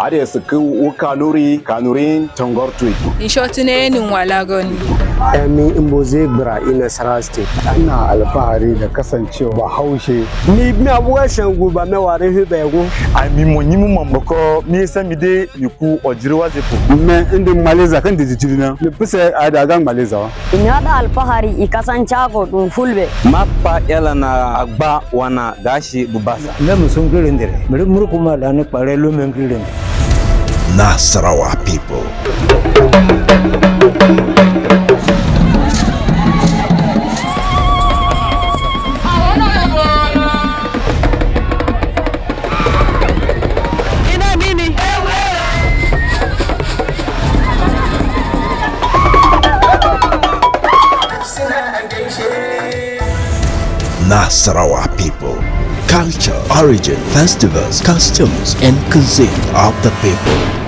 Ade suku kanurin tongortui. Inshotine Nwalagon. Emi Imboze Bra in Nasarawa State. Ina alfahari da kasancewa Bahaushe. Ni abuwa shangu ba meware hubego. Ami monyimu mamboko mi esamide yiku ojiriwa zepo. Me indi Maleza kan dijirina. Ni puse adagan Maleza. Inyada alfahari ikasanchago dun fulbe. Mapa yala na agba wana gashi bubasa. Ne musungirindire. Mere murukuma da ne pare lo mengirinde. Nasarawa people. Nasarawa people. Culture, origin, festivals, customs, and cuisine of the people.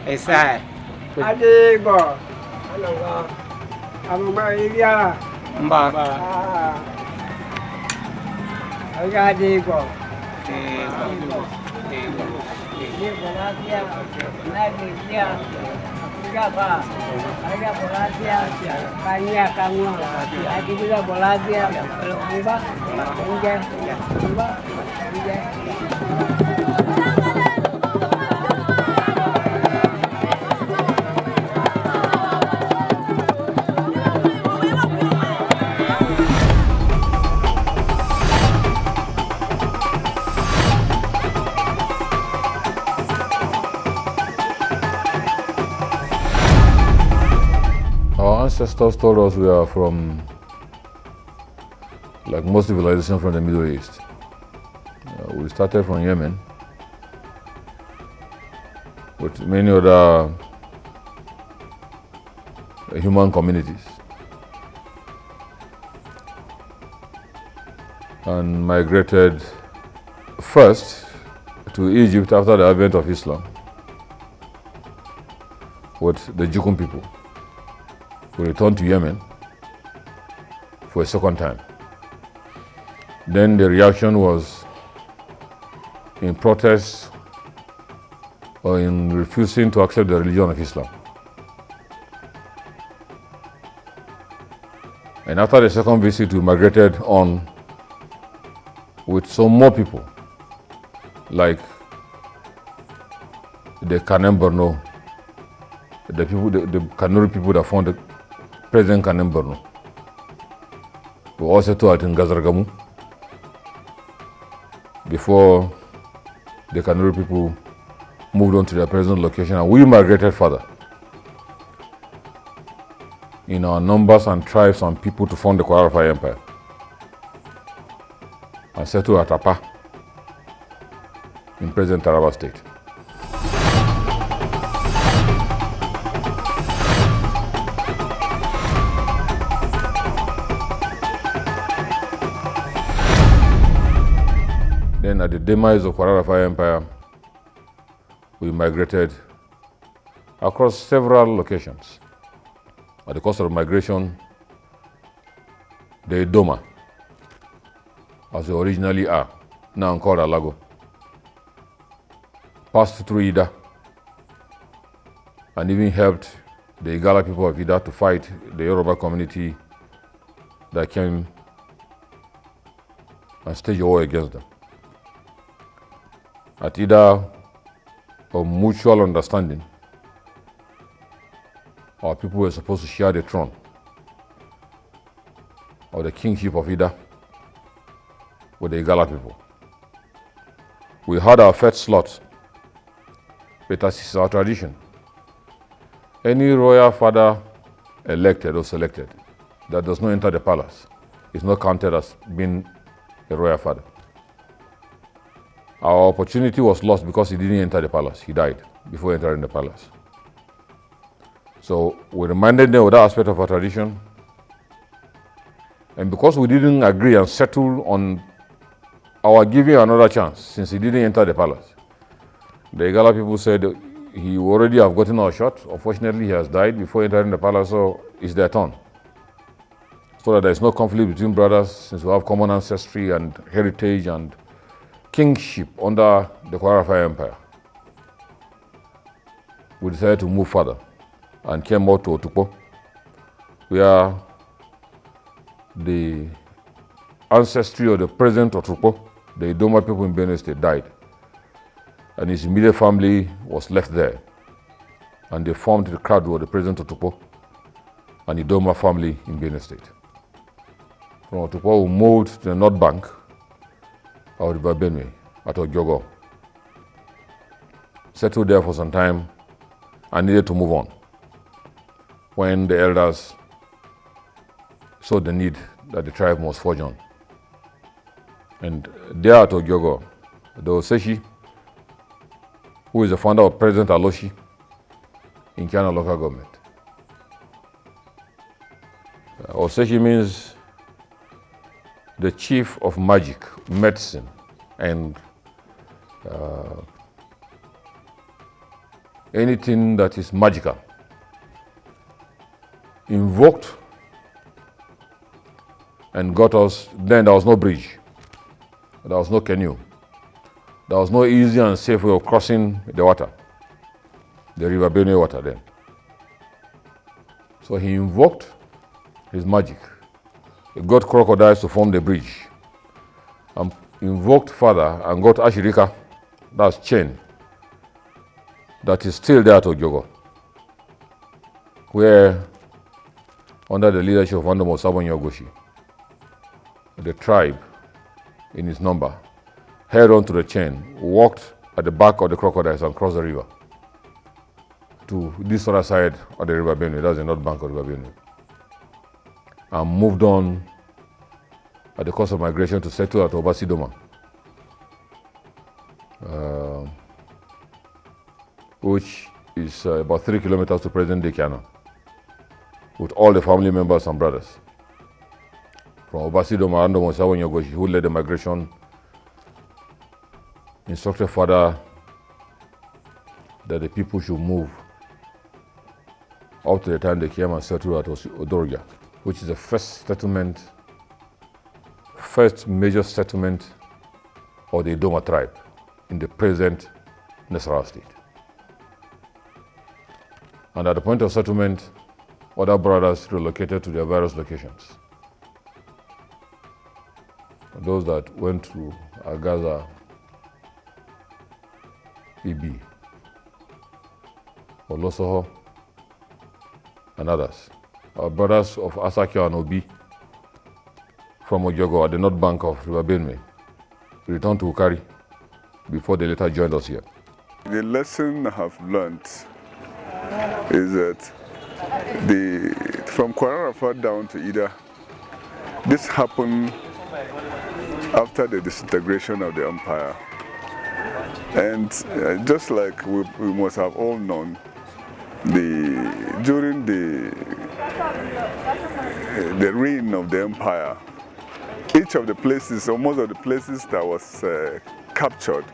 Esa. Ade go. Alanga. Amama ilia. Mba. Aga ade go. Ni bolatia. Nagi dia. Tiga ba. Aga bolatia. Kanya kamu. Adi juga bolatia. Mba. Enggak. Mba. Enggak. Our ancestors told us we are from, like most civilizations, from the Middle East. We started from Yemen, with many other human communities, and migrated first to Egypt after the advent of Islam with the Jukun people. We returned to Yemen for a second time. Then the reaction was in protest or in refusing to accept the religion of Islam. And after the second visit, we migrated on with some more people, like the Kanem Borno, the Kanuri people that founded President Kanem Borno. We also taught in Gazargamu before the Kanuri people moved on to their present location, and we migrated further in our numbers and tribes and people to form the Kwarafa Empire and settled at Apa in present Taraba State. Then at the demise of Kwarafa Empire, we migrated across several locations. At the cost of migration, the Doma, as they originally are, now called Alago, passed through Ida and even helped the Igala people of Ida to fight the Yoruba community that came and staged a war against them. At Ida, of mutual understanding, our people were supposed to share the throne or the kingship of Ida with the Igala people. We had our first slot, but as is our tradition, any royal father elected or selected that does not enter the palace is not counted as being a royal father. Our opportunity was lost because he didn't enter the palace. He died before entering the palace. So we reminded them of that aspect of our tradition. And because we didn't agree and settle on our giving another chance, since he didn't enter the palace, the Igala people said he already have gotten our shot. Unfortunately, he has died before entering the palace, so it's their turn. So that there is no conflict between brothers, since we have common ancestry and heritage and kingship under the Kwarafai Empire. We decided to move further and came out to Otukpo, where the ancestry of the present Otukpo, the Doma people in Benue State, died. And his immediate family was left there. And they formed the crowd of the present Otukpo and the Doma family in Benue State. From Otukpo, we moved to the North Bank of the River Benue at Ogyogo. Settled there for some time and needed to move on. When the elders saw the need that the tribe must forge on. And there at Ogyogo, the Oseshi, who is the founder of President Aloshi in Kiana local government. Oseshi means the chief of magic, medicine, and anything that is magical. Invoked and got us. Then there was no bridge, there was no canoe, there was no easy and safe way of crossing the water, the River Benue water then. So he invoked his magic. He got crocodiles to form the bridge, and invoked further and got Ashirika, that's chain, that is still there at Ogyogo, where under the leadership of Andomo Sabonyogoshi, the tribe in its number held on to the chain, walked at the back of the crocodiles and crossed the river to this other side of the River Benue, that's the north bank of the River Benue, and moved on at the course of migration to settle at Obasi Doma, which is about 3 kilometers to present-day Kiana, with all the family members and brothers. From Obasi Doma, Andomo Sabonyogoshi, who led the migration, instructed further that the people should move up to the time they came and settled at Odorja, which is the first major settlement of the Doma tribe in the present Nasarawa state. And at the point of settlement, other brothers relocated to their various locations. Those that went to Agaza, Ibi, Olosoho, and others. Our brothers of Asakio and Obi from Ogyogo at the north bank of River Benue returned to Ukari before they later joined us here. The lesson I have learned is that from Kwararafa down to Ida, this happened after the disintegration of the empire. And just like we must have all known, during the reign of the empire, each of the places, or most of the places that was captured,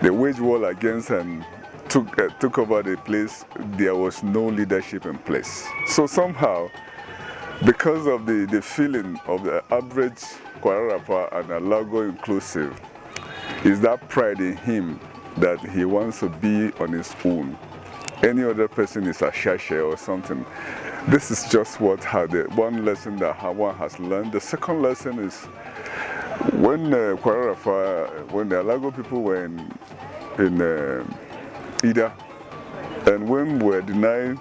they waged war against and took over the place. There was no leadership in place. So somehow, because of the feeling of the average Kwararafa and Alago inclusive, is that pride in him that he wants to be on his own. Any other person is a shashe or something. This is just one lesson that one has learned. The second lesson is when Kwararafa, when the Alago people were in either. And when we were denied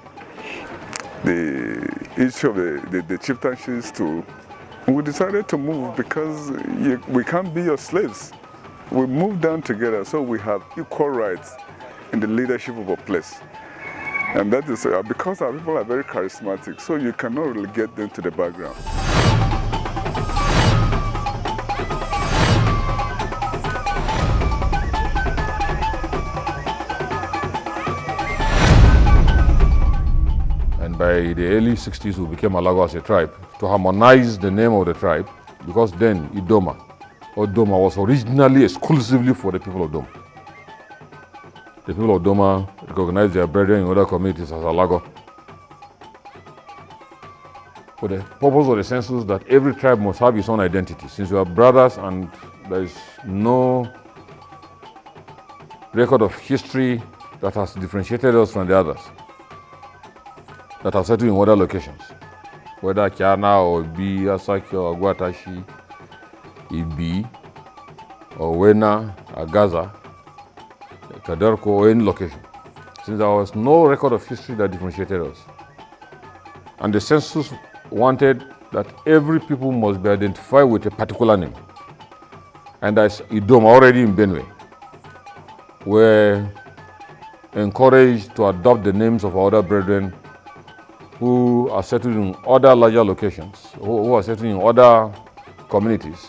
each of the chieftainships we decided to move because we can't be your slaves. We moved down together so we have equal rights in the leadership of a place. And that is because our people are very charismatic, so you cannot really get them to the background. And by the early 60s, we became Alago as a tribe to harmonize the name of the tribe, because then Doma or Doma was originally exclusively for the people of Doma. The people of Doma recognized their brethren in other communities as Alago. For the purpose of the census, that every tribe must have its own identity. Since we are brothers and there is no record of history that has differentiated us from the others that are settled in other locations, whether Kiana or Ibi, Asaki or Aguatashi, Ibi, or Wena, Agaza, Kadarko, or any location. Since there was no record of history that differentiated us, and the census wanted that every people must be identified with a particular name. And as Doma, already in Benue, were encouraged to adopt the names of our other brethren who are settled in other larger locations, who are settled in other communities,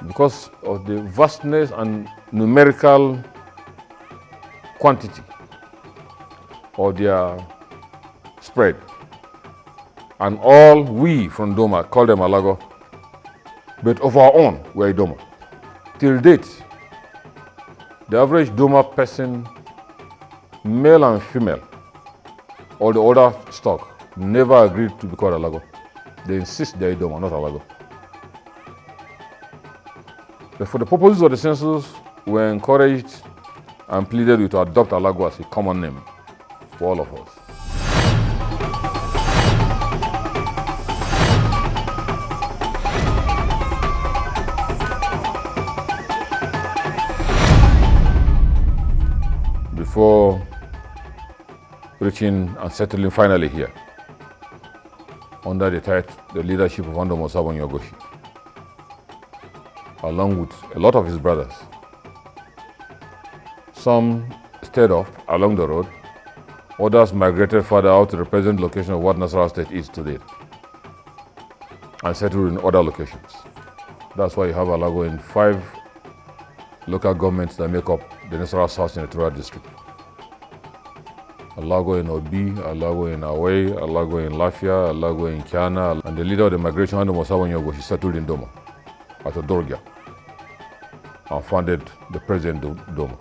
because of the vastness and numerical quantity of their spread. And all we from Doma call them Alago, but of our own, we're Doma. Till date, the average Doma person, male and female, or the other stock, never agreed to be called Alago. They insist they're Doma, not Alago. But for the purposes of the census, we're encouraged and pleaded with to adopt Alago as a common name for all of us. Before reaching and settling finally here, under the leadership of Ando Mosabon Yogoshi, along with a lot of his brothers. Some stayed off along the road, others migrated further out to the present location of what Nasarawa State is today, and settled in other locations. That's why you have Alago in 5 local governments that make up the Nasarawa South Senatorial District. Alago in Obi, Alago in Away, Alago in Lafia, Alago in Kiana, and the leader of the migration, Ando Mosabon Yogoshi, settled in Doma, at Odorgia, and founded the present Doma.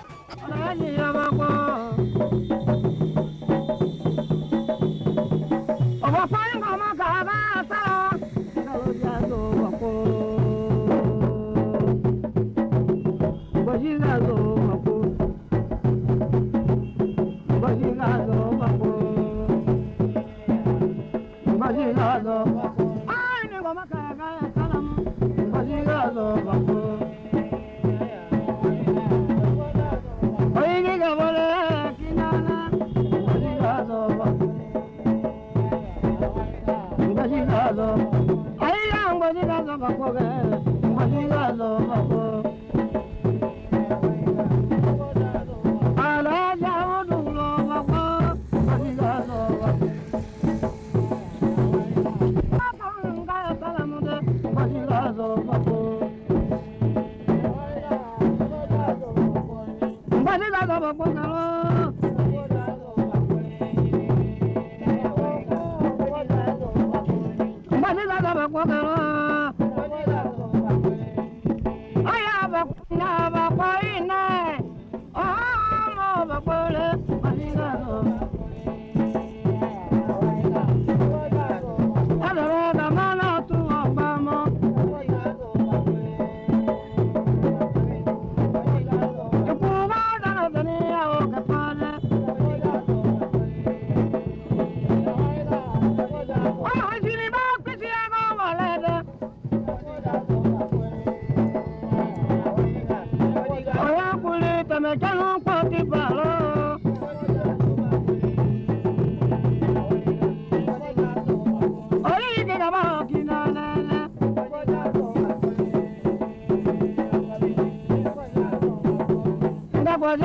There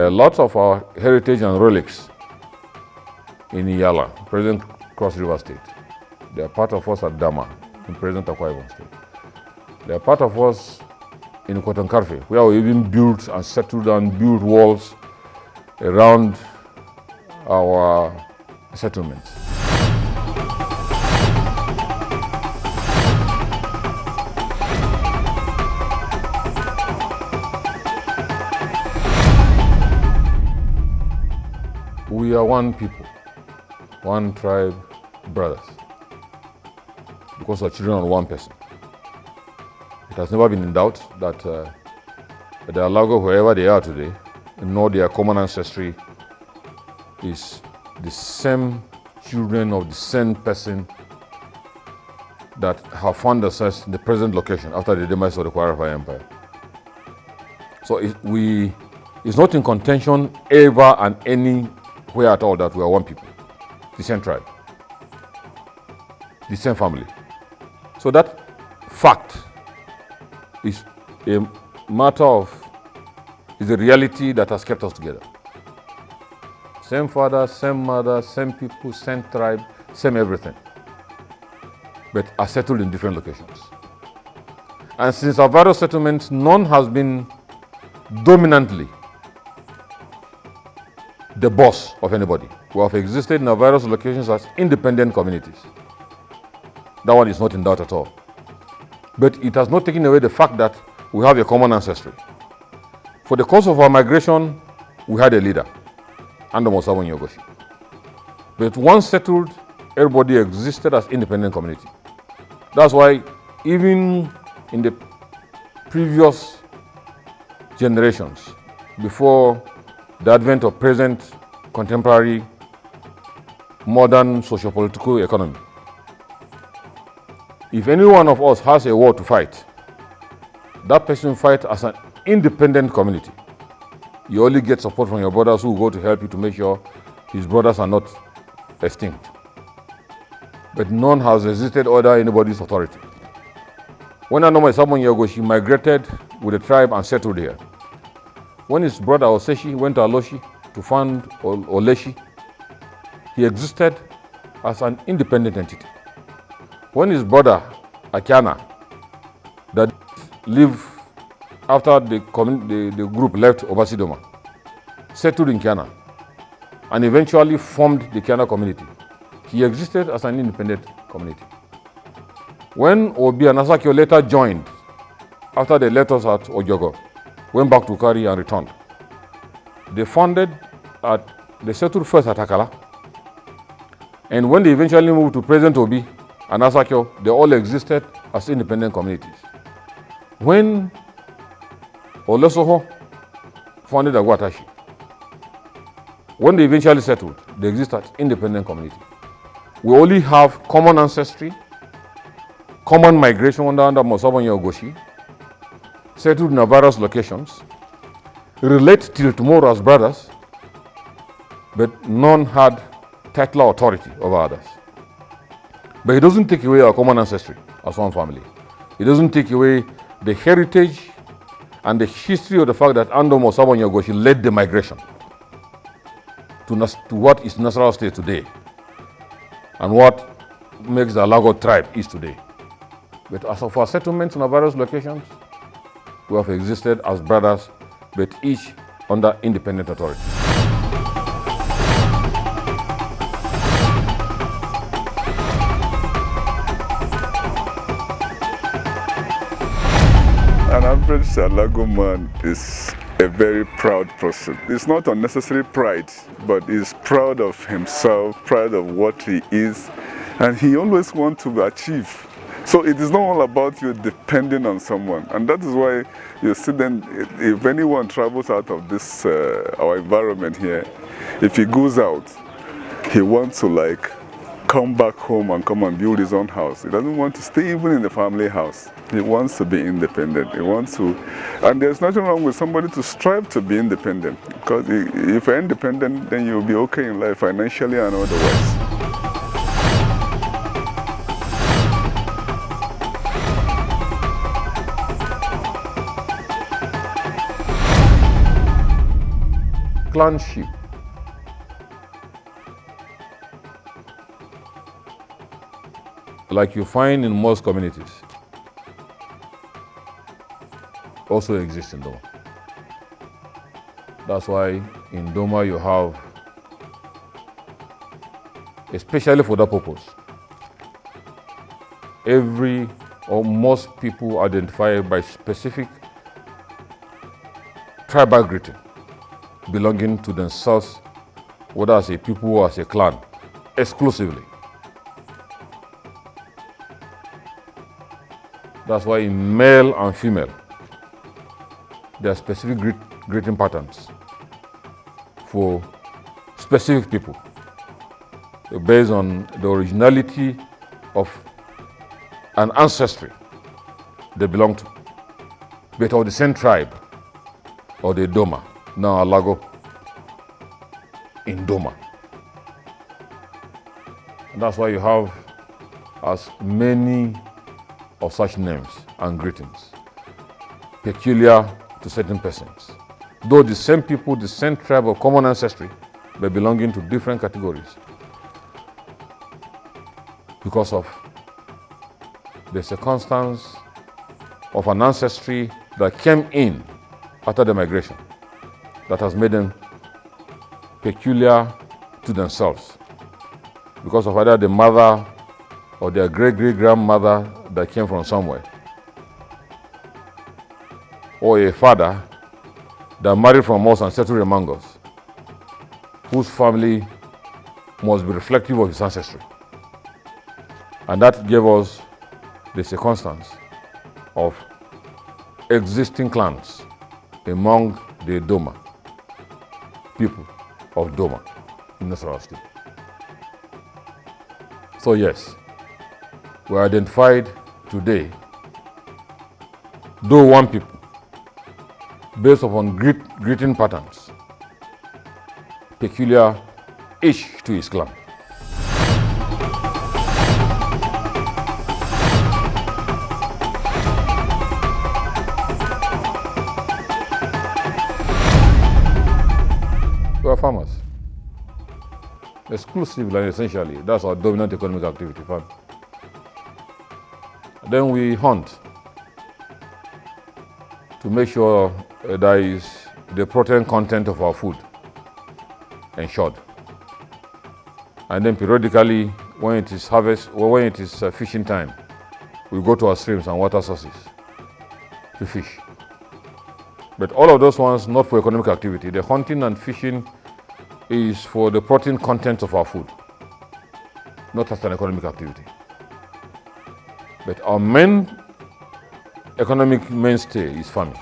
are lots of our heritage and relics in Yala, present Cross River State. They are part of us at Doma, in present Akwa Ibom State. They are part of us in Kotonkarfe, where we even built and settled and built walls around our settlements. We are one people, one tribe, brothers, because we are children of one person. It has never been in doubt that the Alago, wherever they are today, know their common ancestry is the same children of the same person that have found themselves in the present location after the demise of the Kwarafa Empire. So it's not in contention ever and anywhere at all that we are one people, the same tribe, the same family. So that fact is a matter of, is a reality that has kept us together. Same father, same mother, same people, same tribe, same everything, but are settled in different locations. And since our various settlements, none has been dominantly the boss of anybody. We have existed in our various locations as independent communities. That one is not in doubt at all. But it has not taken away the fact that we have a common ancestry. For the course of our migration, we had a leader, Doma Yogoshi. But once settled, everybody existed as independent community. That's why even in the previous generations, before the advent of present contemporary modern socio-political economy, if any one of us has a war to fight, that person fights as an independent community. You only get support from your brothers who go to help you to make sure his brothers are not extinct. But none has resisted under anybody's authority. When Doma Yogoshi migrated with the tribe and settled here, when his brother Oseshi went to Aloshi to found Oleshi, he existed as an independent entity. When his brother Akiana, that lived after the group left Obasidoma, settled in Kiana and eventually formed the Kiana community, he existed as an independent community. When Obi and Asakio later joined, after they left us at Ojogo, went back to Kari and returned, they settled first at Akala. And when they eventually moved to present Obi and Asakio, they all existed as independent communities. When Olesoho founded Agwatashi, when they eventually settled, they exist as independent community. We only have common ancestry, common migration under Yogoshi, settled in various locations, relate till tomorrow as brothers, but none had title or authority over others. But it doesn't take away our common ancestry as one family. It doesn't take away the heritage and the history of the fact that Doma Yogoshi led the migration to what is Nasarawa State today and what makes the Alago tribe is today. But as of our settlements in our various locations, we have existed as brothers, but each under independent authority. An average Alago man is a very proud person. It's not unnecessary pride, but he's proud of himself, proud of what he is, and he always wants to achieve. So it is not all about you depending on someone, and that is why you see then, if anyone travels out of this our environment here, if he goes out, he wants to like come back home and come and build his own house. He doesn't want to stay even in the family house. He wants to be independent. He wants to, and there's nothing wrong with somebody to strive to be independent, because if you're independent, then you'll be okay in life financially and otherwise. Clanship like you find in most communities also exists in Doma. That's why in Doma you have, especially for that purpose, every or most people identify by specific tribal greeting belonging to themselves, whether as a people or as a clan, exclusively. That's why in male and female, there are specific greeting patterns for specific people based on the originality of an ancestry they belong to, but of the same tribe or the Doma, now Alago in Doma. And that's why you have as many of such names and greetings peculiar to certain persons, though the same people, the same tribe of common ancestry, but belonging to different categories because of the circumstance of an ancestry that came in after the migration that has made them peculiar to themselves because of either the mother or their great-great-grandmother that came from somewhere, or a father that married from us and settled among us, whose family must be reflective of his ancestry. And that gave us the circumstance of existing clans among the Doma, people of Doma in Nasarawa State. So yes, we are identified today, though one people, based upon greeting patterns, peculiar each to his clan. We are farmers, exclusively and essentially. That's our dominant economic activity, farming. Then we hunt to make sure there is the protein content of our food ensured. And then periodically, when it is harvest or when it is fishing time, we go to our streams and water sources to fish. But all of those ones not for economic activity. The hunting and fishing is for the protein content of our food, not as an economic activity. But our main economic mainstay is farming.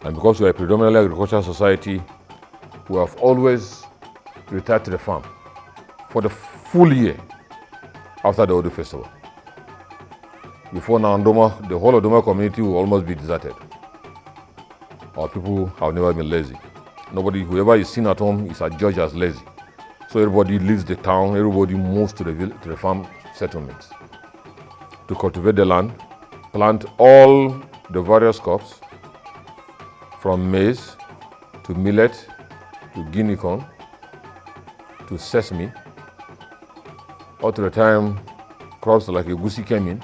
And because we are a predominantly agricultural society, we have always retired to the farm for the full year after the Odu festival. Before now, Doma, the whole of Doma community will almost be deserted. Our people have never been lazy. Nobody, whoever is seen at home is adjudged as lazy. So everybody leaves the town, everybody moves to the farm settlements to cultivate the land, plant all the various crops, from maize to millet to guinea corn to sesame, all to the time crops like egusi came in,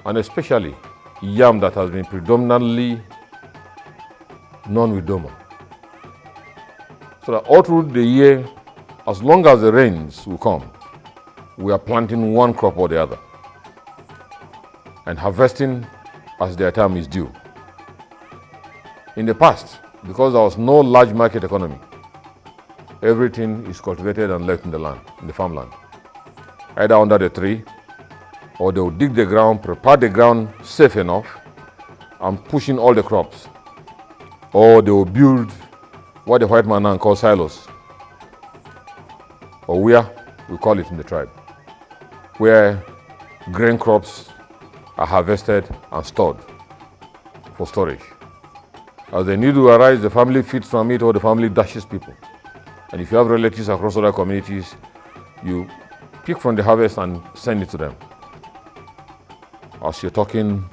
and especially yam that has been predominantly known with Doma. So that all through the year, as long as the rains will come, we are planting one crop or the other and harvesting as their time is due. In the past, because there was no large market economy, everything is cultivated and left in the land, in the farmland, either under the tree, or they will dig the ground, prepare the ground safe enough, and push in all the crops. Or they will build what the white man now calls silos, or where we call it in the tribe, where grain crops are harvested and stored for storage. As the need to arise, the family feeds from it or the family dashes people. And if you have relatives across other communities, you pick from the harvest and send it to them. As you're talking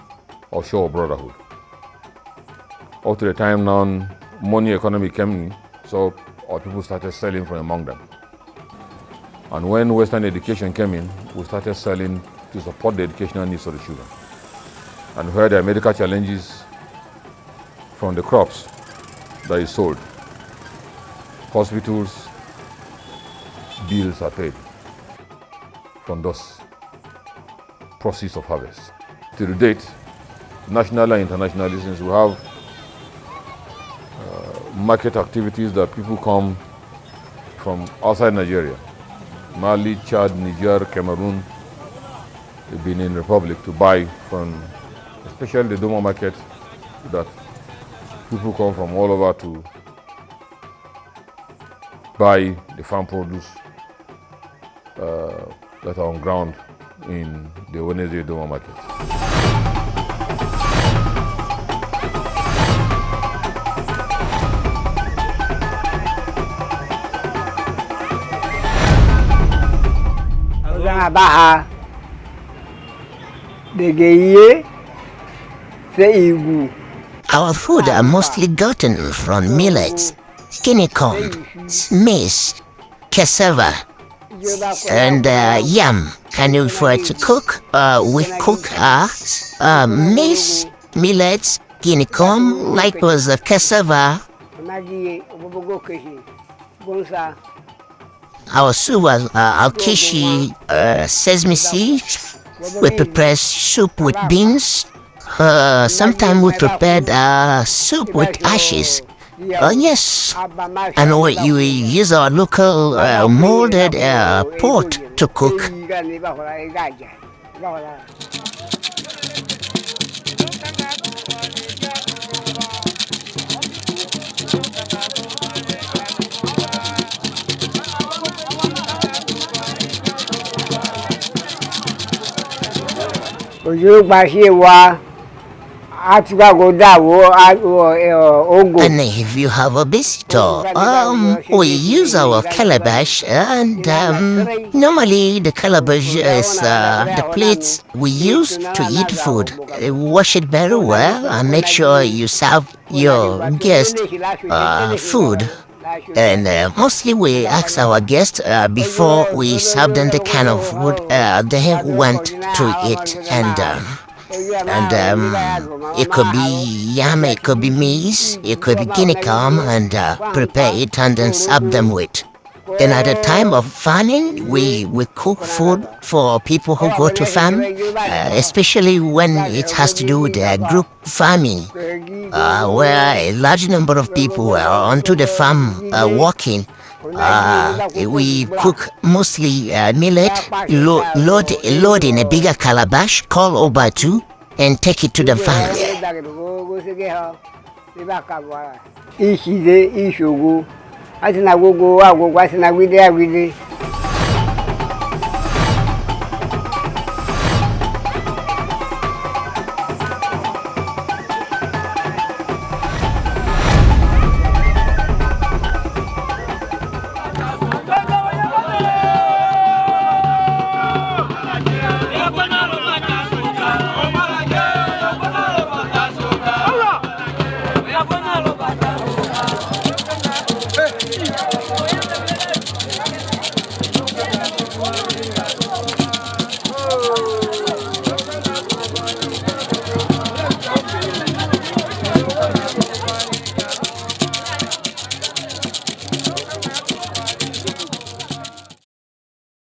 or show of brotherhood. Up to the time now, money economy came in, so our people started selling from among them. And when Western education came in, we started selling to support the educational needs of the children. And where there are medical challenges from the crops that is sold, hospitals, bills are paid from those proceeds of harvest. Till date, national and international listeners, we have market activities that people come from outside Nigeria, Mali, Chad, Niger, Cameroon, the Benin Republic, to buy from, especially the Doma market, that people come from all over to buy the farm produce that are on ground in the Wednesday Doma market. Our food are mostly gotten from millets, guinea corn, maize, cassava, and yam. And if we're to cook, we cook maize, millets, guinea corn, likewise cassava. Our soup was alkishi, sesame seeds. We prepare soup with beans. Sometimes we prepared soup with ashes. Yes, and we use our local molded pot to cook. And if you have a visitor, we use our calabash, and normally the calabash is the plates we use to eat food. Wash it very well and make sure you serve your guest food. And mostly we ask our guests before we serve them the kind of food they want to eat. And it could be yam, it could be maize, it could be guinea corn, and prepare it and then serve them with. Then at the time of farming, we cook food for people who go to farm, especially when it has to do with group farming, where a large number of people are onto the farm working. We cook mostly millet, load in a bigger calabash, call over to, and take it to the farm.